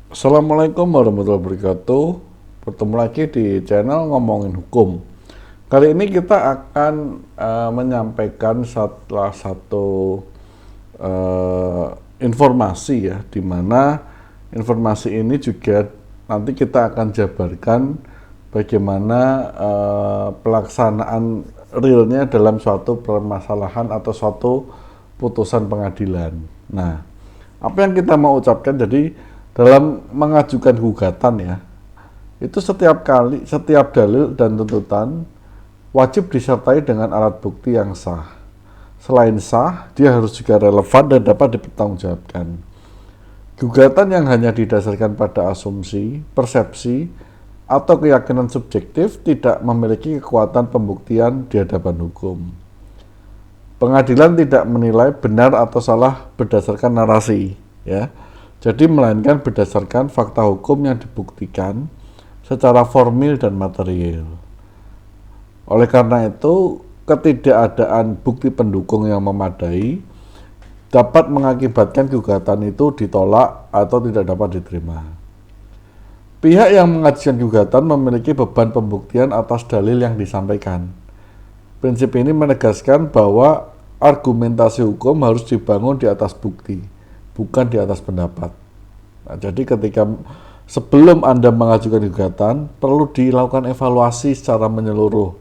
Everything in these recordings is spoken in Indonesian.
Assalamualaikum warahmatullahi wabarakatuh. Bertemu lagi di channel Ngomongin Hukum. Kali ini kita akan menyampaikan salah satu informasi ya, di mana informasi ini juga nanti kita akan jabarkan bagaimana pelaksanaan realnya dalam suatu permasalahan atau suatu putusan pengadilan. Nah, apa yang kita mau ucapkan, jadi dalam mengajukan gugatan ya, itu setiap dalil dan tuntutan wajib disertai dengan alat bukti yang sah. Selain sah, dia harus juga relevan dan dapat dipertanggungjawabkan. Gugatan yang hanya didasarkan pada asumsi, persepsi, atau keyakinan subjektif tidak memiliki kekuatan pembuktian di hadapan hukum. Pengadilan tidak menilai benar atau salah berdasarkan narasi, ya. Jadi melainkan berdasarkan fakta hukum yang dibuktikan secara formil dan material. Oleh karena itu, ketidakadaan bukti pendukung yang memadai dapat mengakibatkan gugatan itu ditolak atau tidak dapat diterima. Pihak yang mengajukan gugatan memiliki beban pembuktian atas dalil yang disampaikan. Prinsip ini menegaskan bahwa argumentasi hukum harus dibangun di atas bukti, bukan di atas pendapat. Nah, jadi ketika sebelum Anda mengajukan gugatan, perlu dilakukan evaluasi secara menyeluruh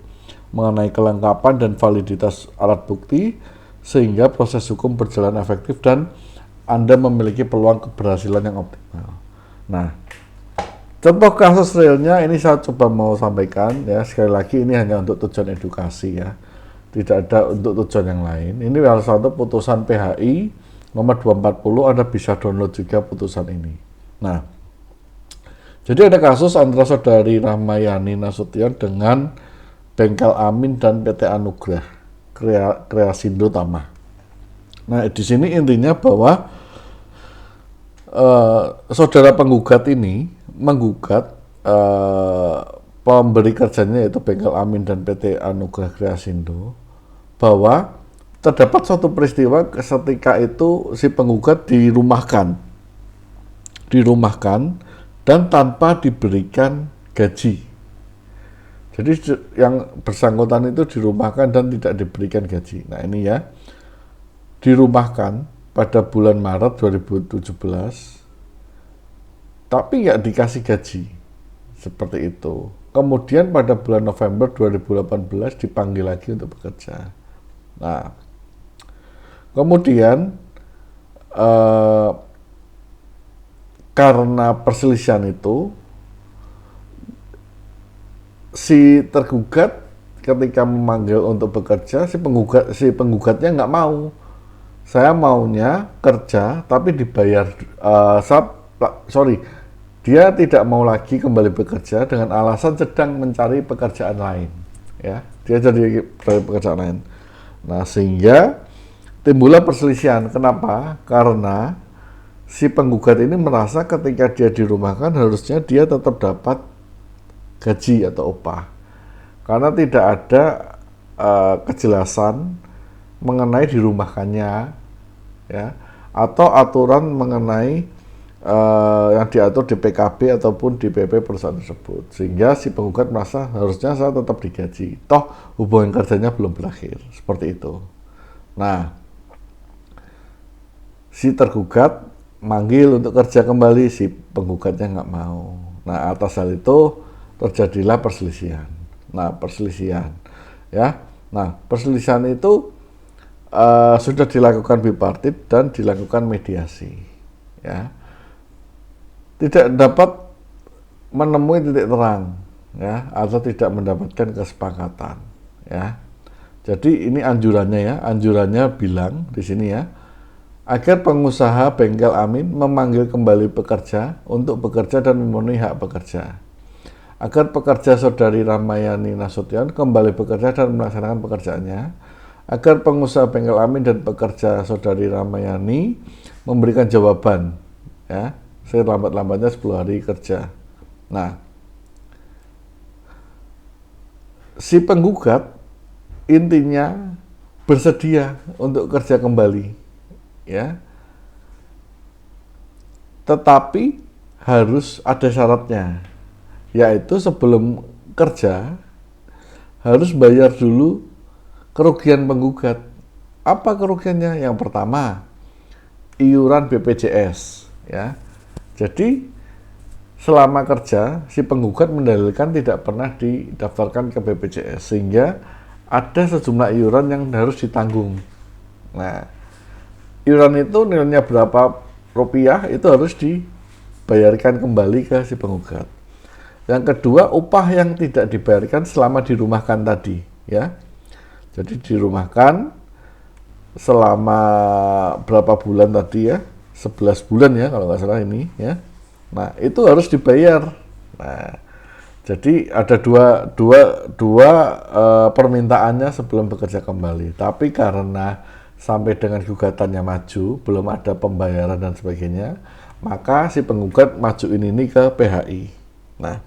mengenai kelengkapan dan validitas alat bukti, sehingga proses hukum berjalan efektif dan Anda memiliki peluang keberhasilan yang optimal. Nah, contoh kasus realnya ini saya coba mau sampaikan ya, sekali lagi ini hanya untuk tujuan edukasi ya, tidak ada untuk tujuan yang lain. Ini salah satu putusan PHI nomor 240, Anda bisa download juga putusan ini. Nah, jadi ada kasus antara saudari Rahmayani Nasution dengan Bengkel Amin dan PT Anugrah Kreasindo Tama. Nah, di sini intinya bahwa saudara penggugat ini menggugat pemberi kerjanya yaitu Bengkel Amin dan PT Anugrah Kreasindo bahwa terdapat suatu peristiwa ketika itu si penggugat dirumahkan dan tanpa diberikan gaji. Jadi yang bersangkutan itu dirumahkan dan tidak diberikan gaji. Nah ini ya, dirumahkan pada bulan Maret 2017, tapi nggak dikasih gaji, seperti itu. Kemudian pada bulan November 2018 dipanggil lagi untuk bekerja. Nah, kemudian karena perselisihan itu, si tergugat ketika memanggil untuk bekerja, si penggugatnya nggak mau. Saya maunya kerja tapi dibayar, dia tidak mau lagi kembali bekerja dengan alasan sedang mencari pekerjaan lain. Ya, dia jadi pekerjaan lain. Nah, sehingga timbullah perselisihan. Kenapa? Karena si penggugat ini merasa ketika dia dirumahkan harusnya dia tetap dapat gaji atau upah, karena tidak ada kejelasan mengenai dirumahkannya ya, atau aturan mengenai yang diatur di PKB ataupun di PP perusahaan tersebut, sehingga si penggugat merasa harusnya saya tetap digaji, toh hubungan kerjanya belum berakhir, seperti itu. Nah, si tergugat manggil untuk kerja kembali, si penggugatnya nggak mau. Nah, atas hal itu terjadilah perselisihan. Nah, perselisihan itu sudah dilakukan bipartit dan dilakukan mediasi. Ya, tidak dapat menemui titik terang, ya, atau tidak mendapatkan kesepakatan. Ya, jadi ini anjurannya bilang di sini ya, agar pengusaha Bengkel Amin memanggil kembali pekerja untuk bekerja dan memenuhi hak pekerja. Agar pekerja saudari Rahmayani Nasution kembali bekerja dan melaksanakan pekerjaannya. Agar pengusaha Bengkel Amin dan pekerja saudari Rahmayani memberikan jawaban, ya, selambat-lambatnya 10 hari kerja. Nah, si penggugat intinya bersedia untuk kerja kembali, ya, tetapi harus ada syaratnya, yaitu sebelum kerja harus bayar dulu kerugian penggugat. Apa kerugiannya? Yang pertama, iuran BPJS, ya. Jadi selama kerja si penggugat mendalilkan tidak pernah didaftarkan ke BPJS, sehingga ada sejumlah iuran yang harus ditanggung. Nah, iuran itu nilainya berapa rupiah itu harus dibayarkan kembali ke si penggugat. Yang kedua, upah yang tidak dibayarkan selama dirumahkan tadi, ya. Jadi dirumahkan selama berapa bulan tadi ya? 11 bulan ya kalau nggak salah ini ya. Nah, itu harus dibayar. Nah, jadi ada dua permintaannya sebelum bekerja kembali. Tapi karena sampai dengan gugatannya maju, belum ada pembayaran dan sebagainya, maka si penggugat majuin ini ke PHI. Nah,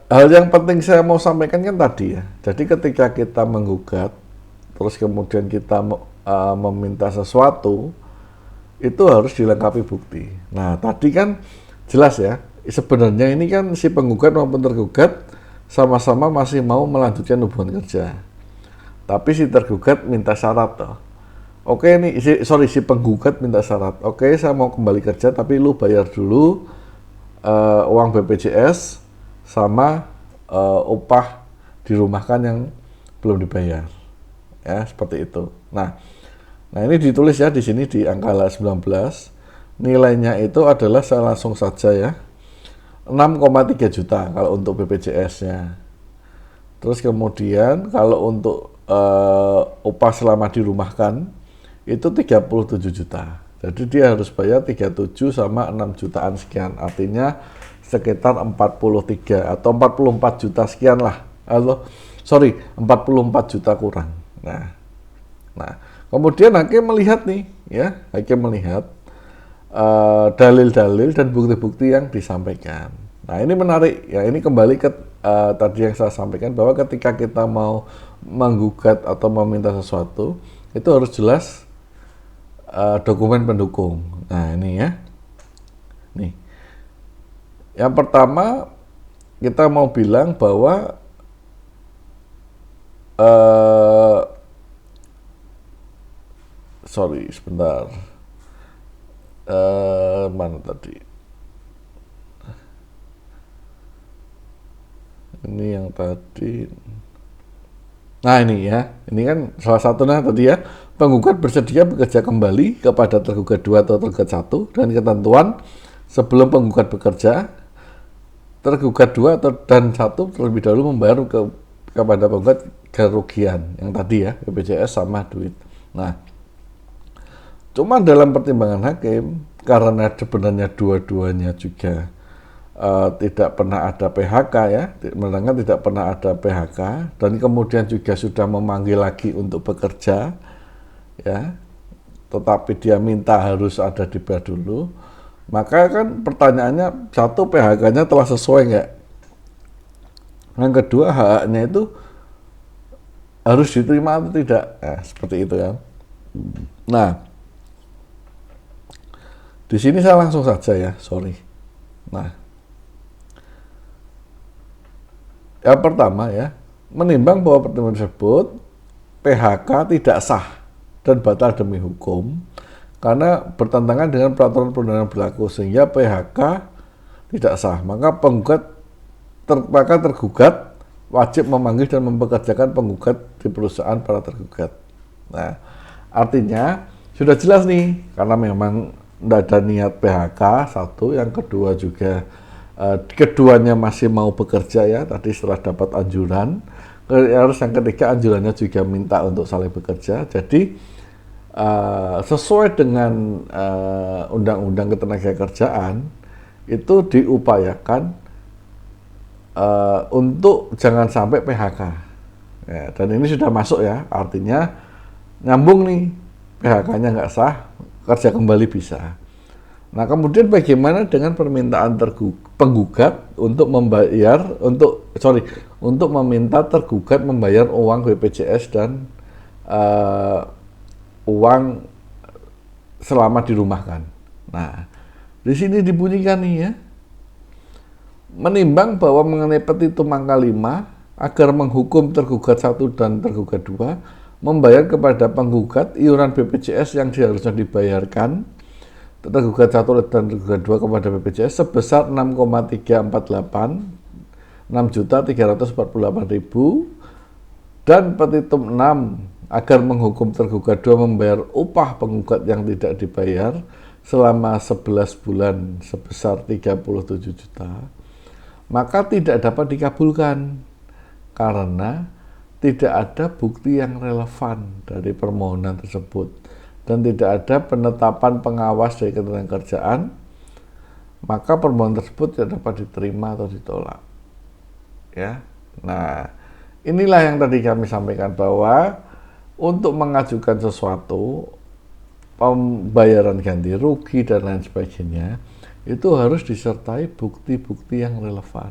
hal yang penting saya mau sampaikan kan tadi ya. Jadi ketika kita menggugat, terus kemudian kita meminta sesuatu, itu harus dilengkapi bukti. Nah, tadi kan jelas ya, sebenarnya ini kan si penggugat maupun tergugat sama-sama masih mau melanjutkan hubungan kerja. Tapi si tergugat minta syarat toh. Oke nih, si penggugat minta syarat. Oke, saya mau kembali kerja tapi lu bayar dulu uang BPJS sama upah dirumahkan yang belum dibayar. Ya, seperti itu. Nah, ini ditulis ya di sini di angka 19. Nilainya itu adalah saya langsung saja ya. 6,3 juta kalau untuk BPJS-nya. Terus kemudian kalau untuk upah selama dirumahkan itu 37 juta. Jadi dia harus bayar 37 sama 6 jutaan sekian. Artinya sekitar 43 atau 44 juta sekian lah. 44 juta kurang. Nah, kemudian hakim melihat nih, ya, hakim melihat dalil-dalil dan bukti-bukti yang disampaikan. Nah, ini menarik, ya. Ini kembali ke tadi yang saya sampaikan bahwa ketika kita mau menggugat atau meminta sesuatu, itu harus jelas dokumen pendukung. Nah, ini ya, nih. Yang pertama kita mau bilang bahwa sebentar. Mana tadi? Ini yang tadi. Nah, ini ya. Ini kan salah satunya tadi ya. Penggugat bersedia bekerja kembali kepada tergugat 2 atau tergugat 1 dan ketentuan sebelum penggugat bekerja, tergugat 2 dan 1 terlebih dahulu membayar kepada penggugat kerugian yang tadi ya, BPJS sama duit. Nah, cuma dalam pertimbangan hakim, karena sebenarnya dua-duanya juga tidak pernah ada PHK ya, mendengar tidak pernah ada PHK, dan kemudian juga sudah memanggil lagi untuk bekerja, ya, tetapi dia minta harus ada dibayar dulu, maka kan pertanyaannya, satu, PHK-nya telah sesuai nggak? Yang kedua, hak-haknya itu harus diterima atau tidak? Seperti itu ya. Nah, di sini saya langsung saja ya, Nah, yang pertama ya, menimbang bahwa pertemuan tersebut PHK tidak sah dan batal demi hukum karena bertentangan dengan peraturan perundangan berlaku, sehingga PHK tidak sah. Maka tergugat wajib memanggil dan mempekerjakan penggugat di perusahaan para tergugat. Nah, artinya sudah jelas nih, karena memang tidak ada niat PHK, satu. Yang kedua juga keduanya masih mau bekerja ya, tadi setelah dapat anjuran. Harus yang ketiga, anjurannya juga minta untuk saling bekerja. Jadi sesuai dengan Undang-Undang Ketenagakerjaan itu diupayakan untuk jangan sampai PHK ya, dan ini sudah masuk ya, artinya nyambung nih, PHK-nya nggak sah, kerja kembali bisa. Nah, kemudian bagaimana dengan permintaan penggugat untuk untuk meminta tergugat membayar uang BPJS dan uang selama dirumahkan. Nah, di sini dibunyikan nih ya, menimbang bahwa mengenai petitum angka 5 agar menghukum tergugat 1 dan tergugat 2 membayar kepada penggugat iuran BPJS yang seharusnya dibayarkan tergugat 1 dan tergugat 2 kepada BPJS sebesar 6,348 6.348.000 dan petitum 6 agar menghukum tergugat 2 membayar upah penggugat yang tidak dibayar selama 11 bulan sebesar 37 juta, maka tidak dapat dikabulkan karena tidak ada bukti yang relevan dari permohonan tersebut dan tidak ada penetapan pengawas dari Ketenagakerjaan Kerjaan, maka permohonan tersebut tidak dapat diterima atau ditolak. Ya. Nah, inilah yang tadi kami sampaikan bahwa untuk mengajukan sesuatu, pembayaran ganti rugi dan lain sebagainya, itu harus disertai bukti-bukti yang relevan.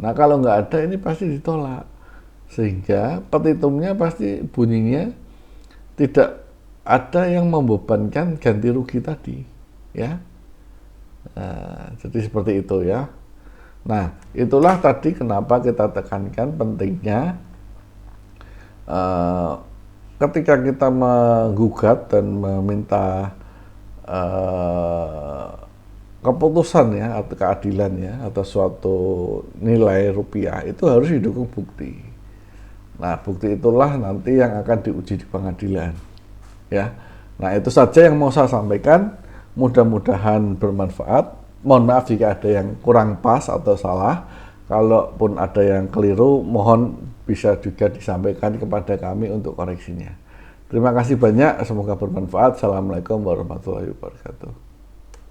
Nah, kalau nggak ada ini pasti ditolak, sehingga petitumnya pasti bunyinya tidak ada yang membebankan ganti rugi tadi, ya. Nah, jadi seperti itu ya. Nah, itulah tadi kenapa kita tekankan pentingnya ketika kita menggugat dan meminta keputusan ya atau keadilan ya atau suatu nilai rupiah itu harus didukung bukti. Nah, bukti itulah nanti yang akan diuji di pengadilan. Ya. Nah, itu saja yang mau saya sampaikan. Mudah-mudahan bermanfaat. Mohon maaf jika ada yang kurang pas atau salah. Kalaupun ada yang keliru, mohon bisa juga disampaikan kepada kami untuk koreksinya. Terima kasih banyak, semoga bermanfaat. Assalamualaikum warahmatullahi wabarakatuh.